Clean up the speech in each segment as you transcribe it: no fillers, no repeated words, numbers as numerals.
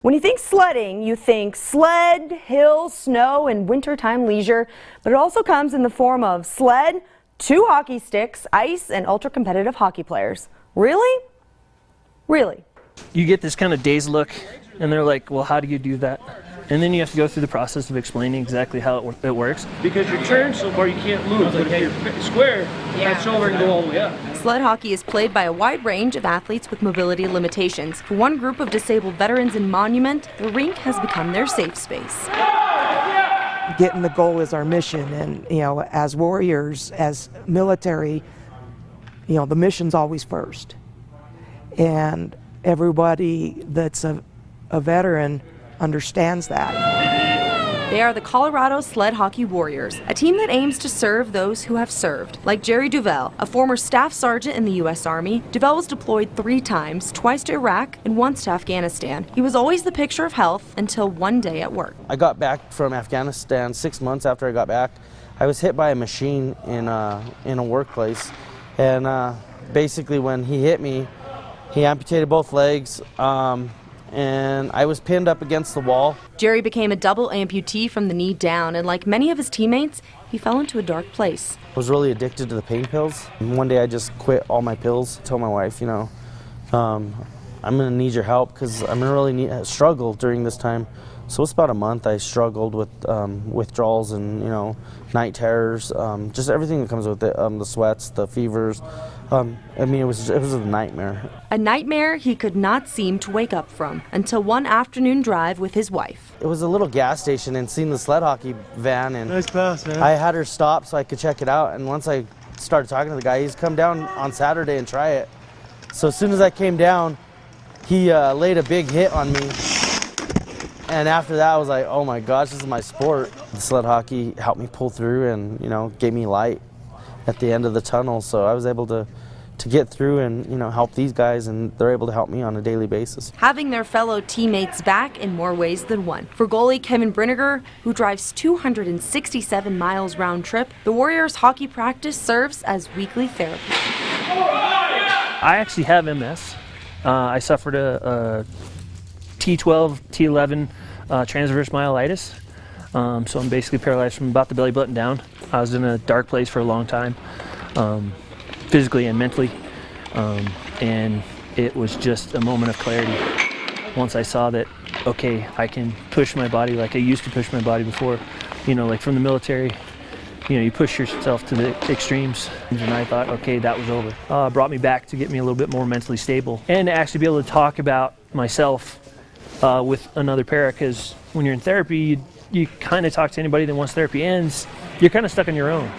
When you think sledding, you think sled, hill, snow, and wintertime leisure, but it also comes in the form of sled, 2 hockey sticks, ice, and ultra-competitive hockey players. Really? Really? You get this kind of dazed look, and they're like, well, how do you do that? And then you have to go through the process of explaining exactly how it works. Because you're turned so far you can't move, but if you're square, that shoulder can go all the way up. Sled hockey is played by a wide range of athletes with mobility limitations. For one group of disabled veterans in Monument, the rink has become their safe space. Getting the goal is our mission, and as warriors, as military, the mission's always first. And everybody that's a veteran understands that. They are the Colorado Sled Hockey Warriors, a team that aims to serve those who have served. Like Jerry Duvel, a former staff sergeant in the U.S. Army, Duvel was deployed 3 times, twice to Iraq and once to Afghanistan. He was always the picture of health until one day at work. I got back from Afghanistan 6 months after I got back. I was hit by a machine in a workplace, and basically when he hit me, he amputated both legs. And I was pinned up against the wall. Jerry became a double amputee from the knee down, and like many of his teammates, he fell into a dark place. I was really addicted to the pain pills. And one day I just quit all my pills. I told my wife, I'm gonna need your help because I'm gonna really struggle during this time. So it's about a month I struggled with withdrawals and night terrors, just everything that comes with it, the sweats, the fevers. It was a nightmare. A nightmare he could not seem to wake up from until one afternoon drive with his wife. It was a little gas station and seen the sled hockey van, and nice pass, man. I had her stop so I could check it out. And once I started talking to the guy, he's come down on Saturday and try it. So as soon as I came down, he laid a big hit on me. And after that, I was like, oh my gosh, this is my sport. The sled hockey helped me pull through and, gave me light at the end of the tunnel. So I was able to get through and, help these guys, and they're able to help me on a daily basis. Having their fellow teammates back in more ways than one. For goalie Kevin Briniger, who drives 267 miles round trip, the Warriors hockey practice serves as weekly therapy. I actually have MS. I suffered a T12, T11 transverse myelitis. So I'm basically paralyzed from about the belly button down. I was in a dark place for a long time, physically and mentally, and it was just a moment of clarity. Once I saw that, okay, I can push my body like I used to push my body before, like from the military, you push yourself to the extremes, and I thought, okay, that was over. Brought me back to get me a little bit more mentally stable, and to actually be able to talk about myself with another para, because when you're in therapy, you kind of talk to anybody, then once therapy ends, you're kind of stuck on your own.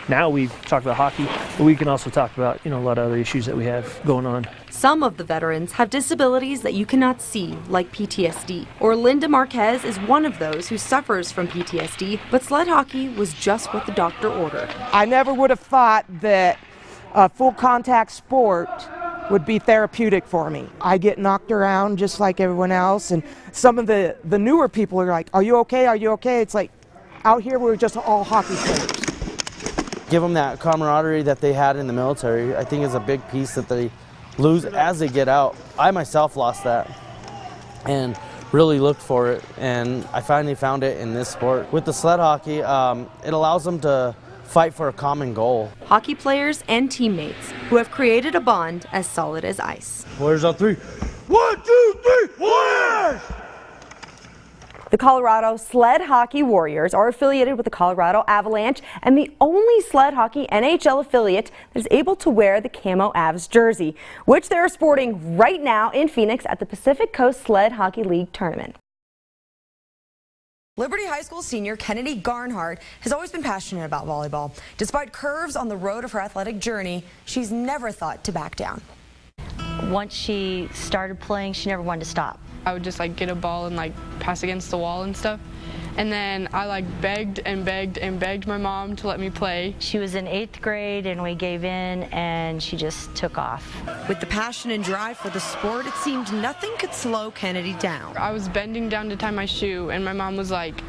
Now we've talked about hockey, but we can also talk about, a lot of other issues that we have going on. Some of the veterans have disabilities that you cannot see, like PTSD. Or Linda Marquez is one of those who suffers from PTSD, but sled hockey was just what the doctor ordered. I never would have thought that a full contact sport would be therapeutic for me. I get knocked around just like everyone else, and some of the newer people are like, are you okay? Are you okay? It's like, out here we're just all hockey players. Give them that camaraderie that they had in the military. I think is a big piece that they lose as they get out. I myself lost that and really looked for it, and I finally found it in this sport. With the sled hockey, it allows them to fight for a common goal. Hockey players and teammates who have created a bond as solid as ice. Warriors on 3. 1, 2, 3, Warriors! The Colorado Sled Hockey Warriors are affiliated with the Colorado Avalanche and the only sled hockey NHL affiliate that is able to wear the camo Avs jersey, which they are sporting right now in Phoenix at the Pacific Coast Sled Hockey League tournament. Liberty High School senior Kennedy Garnhart has always been passionate about volleyball. Despite curves on the road of her athletic journey, she's never thought to back down. Once she started playing, she never wanted to stop. I would just get a ball and pass against the wall and stuff. And then I begged and begged and begged my mom to let me play. She was in 8th grade and we gave in and she just took off. With the passion and drive for the sport, it seemed nothing could slow Kennedy down. I was bending down to tie my shoe and my mom was like,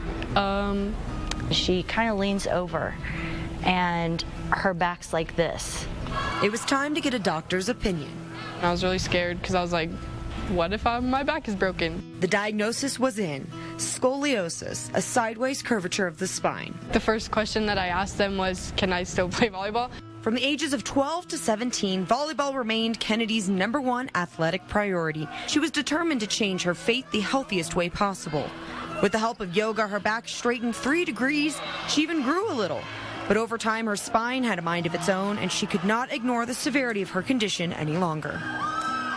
She kind of leans over and her back's like this. It was time to get a doctor's opinion. I was really scared because I was like, what if my back is broken? The diagnosis was in scoliosis, a sideways curvature of the spine. The first question that I asked them was, can I still play volleyball? From the ages of 12 to 17, volleyball remained Kennedy's #1 athletic priority. She was determined to change her fate the healthiest way possible. With the help of yoga, her back straightened 3 degrees. She even grew a little. But over time, her spine had a mind of its own, and she could not ignore the severity of her condition any longer.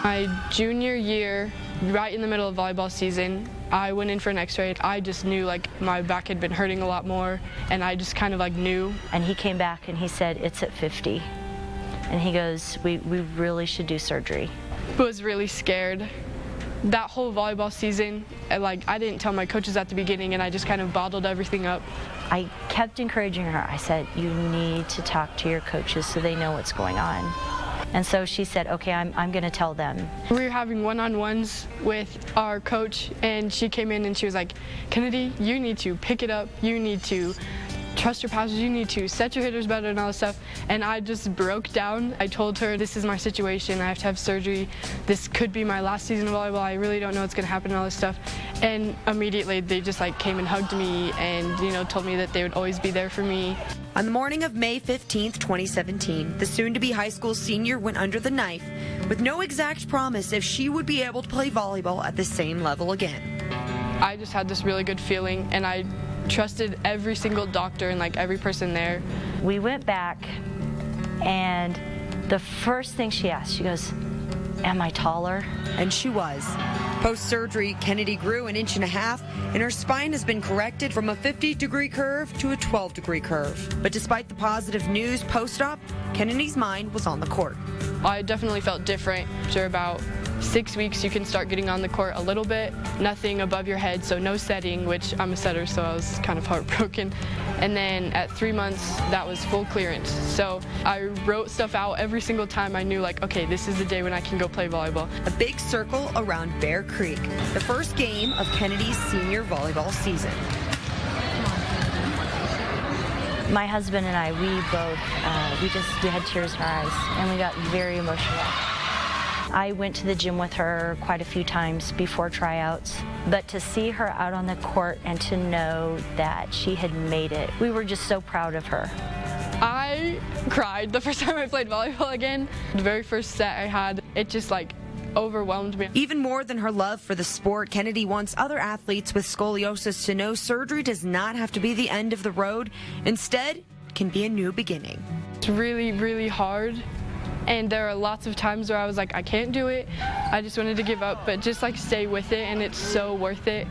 My junior year, right in the middle of volleyball season, I went in for an x-ray. I just knew like my back had been hurting a lot more, and I just kind of like knew. And he came back and he said, it's at 50. And he goes, we really should do surgery. I was really scared. That whole volleyball season, I didn't tell my coaches at the beginning, and I just kind of bottled everything up. I kept encouraging her. I said, you need to talk to your coaches so they know what's going on. And so she said, okay, I'm going to tell them. We were having one-on-ones with our coach, and she came in and she was like, Kennedy, you need to pick it up. You need to trust your passes. You need to set your hitters better and all this stuff. And I just broke down. I told her, this is my situation. I have to have surgery. This could be my last season of volleyball. I really don't know what's going to happen and all this stuff. And immediately they just came and hugged me and, told me that they would always be there for me. On the morning of May 15th, 2017, the soon-to-be high school senior went under the knife with no exact promise if she would be able to play volleyball at the same level again. I just had this really good feeling, and I trusted every single doctor and every person there. We went back, and the first thing she asked, she goes, am I taller? And she was. Post-surgery, Kennedy grew 1.5 inches, and her spine has been corrected from a 50-degree curve to a 12-degree curve. But despite the positive news post-op, Kennedy's mind was on the court. I definitely felt different. After about 6 weeks, you can start getting on the court a little bit. Nothing above your head, so no setting, which I'm a setter, so I was kind of heartbroken. And then at 3 months, that was full clearance. So I wrote stuff out every single time. I knew okay, this is the day when I can go play volleyball. A big circle around Bear Creek, the first game of Kennedy's senior volleyball season. My husband and I, we had tears in our eyes, and we got very emotional. I went to the gym with her quite a few times before tryouts, but to see her out on the court and to know that she had made it, we were just so proud of her. I cried the first time I played volleyball again. The very first set I had, it just overwhelmed me. Even more than her love for the sport, Kennedy wants other athletes with scoliosis to know surgery does not have to be the end of the road. Instead, it can be a new beginning. It's really, really hard. And there are lots of times where I was I can't do it. I just wanted to give up, but just stay with it, and it's so worth it.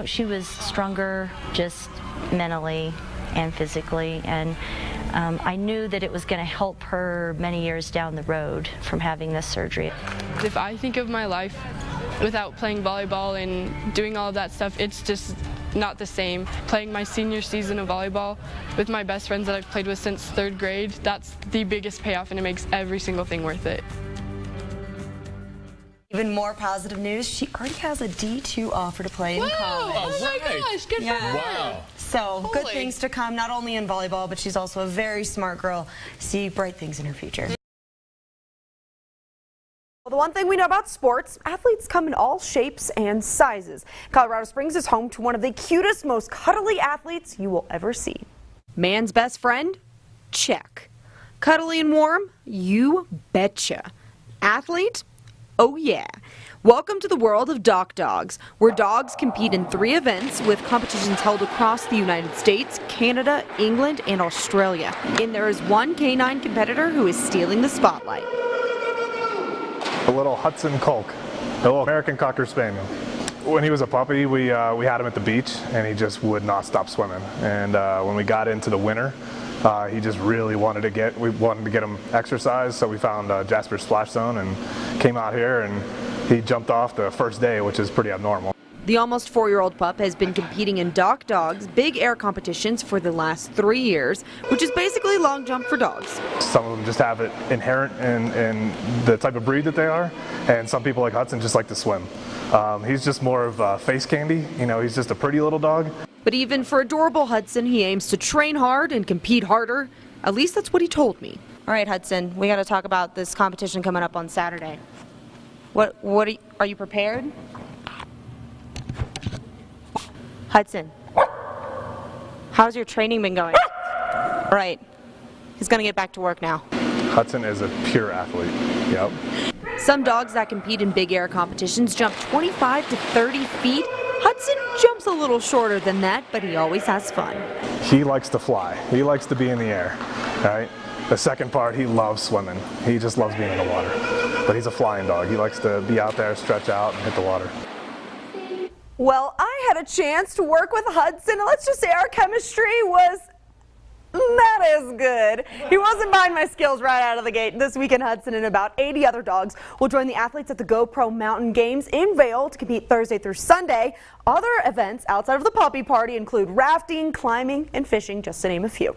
She was stronger just mentally and physically, and I knew that it was going to help her many years down the road from having this surgery. If I think of my life without playing volleyball and doing all of that stuff, it's just not the same. Playing my senior season of volleyball with my best friends that I've played with since 3rd grade, that's the biggest payoff, and it makes every single thing worth it. Even more positive news, she already has a D2 offer to play in college. Oh my gosh, good for her. Wow. So good things to come, not only in volleyball, but she's also a very smart girl. See bright things in her future. Well, the one thing we know about sports, athletes come in all shapes and sizes. Colorado Springs is home to one of the cutest, most cuddly athletes you will ever see. Man's best friend? Check. Cuddly and warm? You betcha. Athlete? Oh yeah. Welcome to the world of Doc Dogs, where dogs compete in 3 events with competitions held across the United States, Canada, England, and Australia. And there is one canine competitor who is stealing the spotlight. A little Hudson Colk, a little American Cocker Spaniel. When he was a puppy, we had him at the beach, and he just would not stop swimming. And when we got into the winter, he just really wanted to get him exercise, so we found Jasper's Splash Zone and came out here, and he jumped off the first day, which is pretty abnormal. The almost 4-year-old pup has been competing in Doc Dogs big air competitions for the last 3 years, which is basically long jump for dogs. Some of them just have it inherent in the type of breed that they are, and some people like Hudson just like to swim. He's just more of face candy, he's just a pretty little dog. But even for adorable Hudson, he aims to train hard and compete harder. At least that's what he told me. All right, Hudson, we got to talk about this competition coming up on Saturday. Are you prepared? Hudson, how's your training been going? Right. He's gonna get back to work now. Hudson is a pure athlete. Yep. Some dogs that compete in big air competitions jump 25 to 30 feet. Hudson jumps a little shorter than that, but he always has fun. He likes to fly. He likes to be in the air, right? The second part, he loves swimming. He just loves being in the water. But he's a flying dog. He likes to be out there, stretch out, and hit the water. Well, I had a chance to work with Hudson, and let's just say our chemistry was not as good. He wasn't buying my skills right out of the gate. This weekend, Hudson and about 80 other dogs will join the athletes at the GoPro Mountain Games in Vail to compete Thursday through Sunday. Other events outside of the puppy party include rafting, climbing, and fishing, just to name a few.